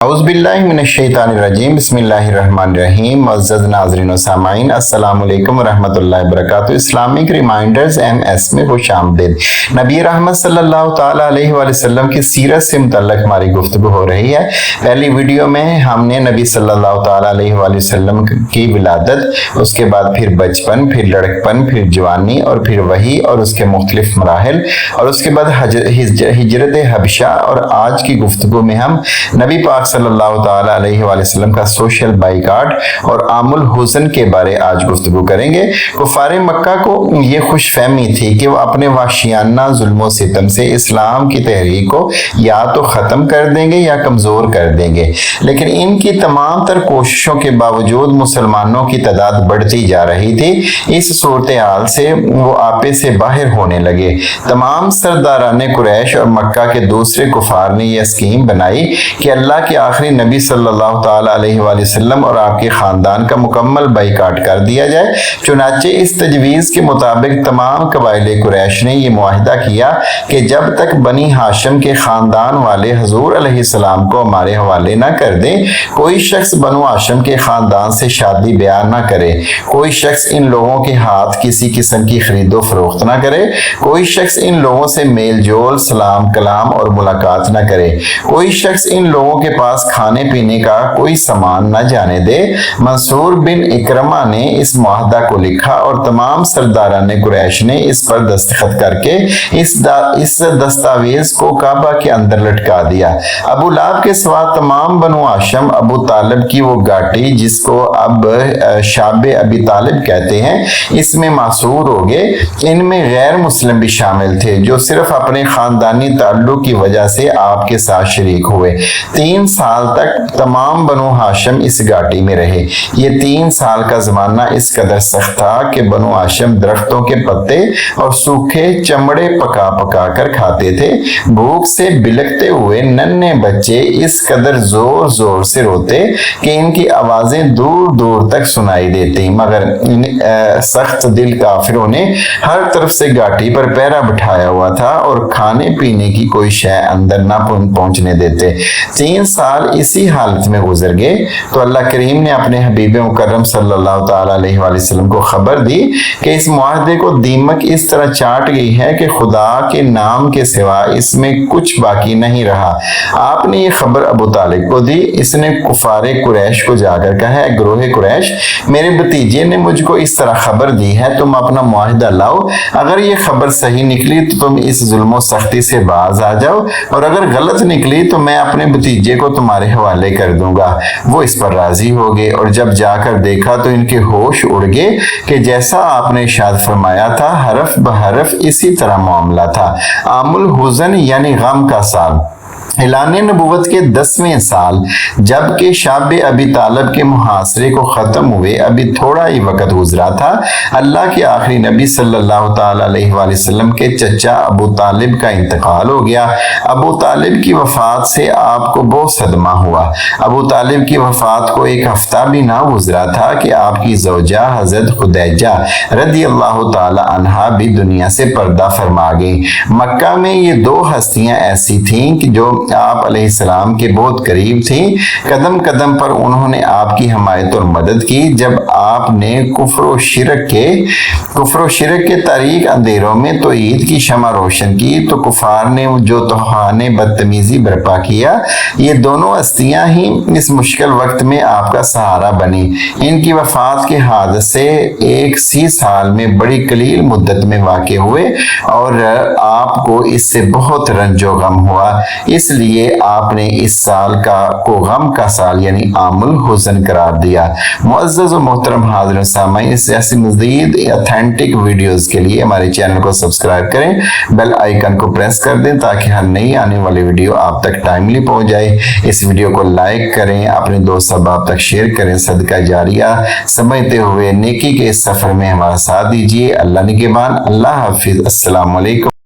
औज़ुबिल्लाहिमिनश्शैतानिर्रजीम बिस्मिल्लाहिर्रहमानिर्रहीम। मुअज़्ज़ज़ नाज़रीन व सामाईन, अस्सलामु अलैकुम व रहमतुल्लाहि व बरकातुहू। इस्लामिक रिमाइंडर्स MS में खुशामदीद। नबी रहमत सल्लल्लाहु ताला अलैहि वसल्लम की सीरत से मुतल्लक हमारी गुफ्तगू हो रही है। पहली वीडियो में हमने नबी सल्लल्लाहु ताला अलैहि वसल्लम की विलादत, उसके बाद फिर बचपन, फिर लड़कपन, फिर जवानी और फिर वही और उसके मुख्तलिफ मराहिल और उसके बाद हिजरत हबशा, और आज की गुफ्तगू में हम नबी पाक सल्लल्लाहु ताला अलैहि वसल्लम का सोशल बाइकाट और आमुल हुज़न के बारे आज गुफ्तगू करेंगे। कुफारे मक्का को ये खुश फहमी थी कि वो अपने वहशियाना जुल्म और सितम से इस्लाम की तहरीक को या तो ख़त्म कर देंगे या कमज़ोर कर देंगे, लेकिन इनकी तमाम तर कोशिशों के बावजूद मुसलमानों की तादाद बढ़ती जा रही थी। इस सूरत हाल से वो आपे से बाहर होने लगे। तमाम सरदारान कुरैश और मक्का के दूसरे कुफार ने यह स्कीम बनाई कि अल्लाह के आखिरी नबी सल्लल्लाहु ताला अलैहि वसल्लम और आपके ख़ानदान का मुकम्मल बाइकाट कर दिया जाए। चुनाचे इस तजवीज़ के मुताबिक तमाम कबाइले कुरैश ने यह मुआहिदा किया कि जब तक बनी हाशिम के ख़ानदान वाले हुज़ूर अलैहिस्सलाम को हमारे हवाले न कर दें, कोई शख्स बनु हाशिम के ख़ानदान से शादी ब्याह न करे, कोई शख्स इन लोगों के हाथ किसी किस्म की खरीदो फरोख्त न करे, कोई शख्स इन लोगों से मेल जोल, सलाम कलाम और मुलाकात न करे, कोई शख्स इन लोगों के पास खाने पीने का कोई सामान न जाने दे। मंसूर बिन इकरमा ने इस मुआहदा को लिखा और तमाम सरदारान कुरैश ने इस पर दस्तखत करके इस दस्तावेज को काबा के अंदर लटका दिया। अबू लाहब के सिवा तमाम बनु हाशिम अबू तालिब की वो गाटी, जिसको अब शाबे अबी तालिब कहते हैं, इसमें मासूर हो गए। इनमें गैर मुस्लिम भी शामिल थे जो सिर्फ अपने खानदानी ताल्लुक की वजह से आपके साथ शरीक हुए। 3 साल तक तमाम बनु हाशिम इस घाटी में रहे। ये 3 साल का जमाना इस कदर सख्त था कि बनु हाशिम दरख्तों के पत्ते और सूखे चमड़े पका पका कर खाते थे। भूख से बिलखते हुए नन्हे बच्चे इस कदर जोर जोर से रोते कि इनकी आवाजें दूर दूर तक सुनाई देती, मगर इन सख्त दिल काफिरों ने हर तरफ से घाटी पर पहरा बिठाया हुआ था और खाने पीने की कोई शय अंदर ना पहुंचने देते। 3 साल इसी हालत में गुजर गए तो अल्लाह करीम ने अपने हबीब मुकर्रम सल्लल्लाहु ताला अलैहि वसल्लम को खबर दी कि इस मुआहदे को दीमक इस तरह चाट गई है कि खुदा के नाम के सिवा इसमें कुछ बाकी नहीं रहा। आपने ये खबर अबू तालिब को दी। इसने कुफारे कुरैश को जाकर कहा, ग्रोह कुरैश, मेरे भतीजे ने मुझको इस तरह खबर दी है, तुम अपना मुआहदा लाओ। अगर ये खबर सही निकली तो तुम इस जुल्म सख्ती से बाज आ जाओ, और अगर गलत निकली तो मैं अपने भतीजे को तुम्हारे हवाले कर दूंगा। वो इस पर राजी हो गए और जब जाकर देखा तो इनके होश उड़ गए कि जैसा आपने इरशाद फरमाया था हरफ बहरफ इसी तरह मामला था। आमुल हुज़न यानी गम का साल, ऐलान नबूवत के 10वें साल, जबकि शाबे अबी तालिब के मुहासरे को ख़त्म हुए अभी थोड़ा ही वक्त गुजरा था, अल्लाह के आखिरी नबी सल्लल्लाहु ताला अलैहि वसल्लम के चचा अबू तालिब का इंतकाल हो गया। अबू तालिब की वफ़ात से आपको बहुत सदमा हुआ। अबू तालिब की वफ़ात को 1 हफ्ता भी ना गुजरा था कि आपकी ज़ौजा हज़रत खुदैजा रज़ियल्लाहु ताला अन्हा भी दुनिया से पर्दा फरमा गई। मक्का में ये 2 हस्तियां ऐसी थीं कि जो आप अलैहिस्सलाम के बहुत करीब थी। कदम कदम पर उन्होंने आपकी हमायत और मदद की। जब आपने कुफ्र और शिरक के तारीक अंधेरों में तो ईद की शमा रोशन की, तो कुफार ने जो तोहाने बदतमीजी बर्पा किया, ये दोनों हस्तियां ही इस मुश्किल वक्त में आपका सहारा बनी। इनकी वफात के हादसे 1 सी साल में बड़ी कलील मुद्दत में वाक़े हुए और आपको इससे बहुत रंजो गम हुआ। इसलिए आपने इस साल को गम का साल यानी आमुल हुज़न करार दिया। मुअज़्ज़ज़ व मोहतरम हाज़िरीन सामाईन, ऐसी मज़ीद ऑथेंटिक वीडियोस के लिए हमारे चैनल को सब्सक्राइब करें, बेल आइकन को प्रेस कर दें ताकि हर नई आने वाली वीडियो आप तक टाइमली पहुंच जाए। इस वीडियो को लाइक करें, अपने दोस्त अहबाब तक शेयर करें। सदका जारिया समझते हुए नेकी के इस सफ़र में हमारा साथ दीजिए। अल्लाह निगहबान। अल्लाह हाफिज़। अस्सलामु अलैकुम।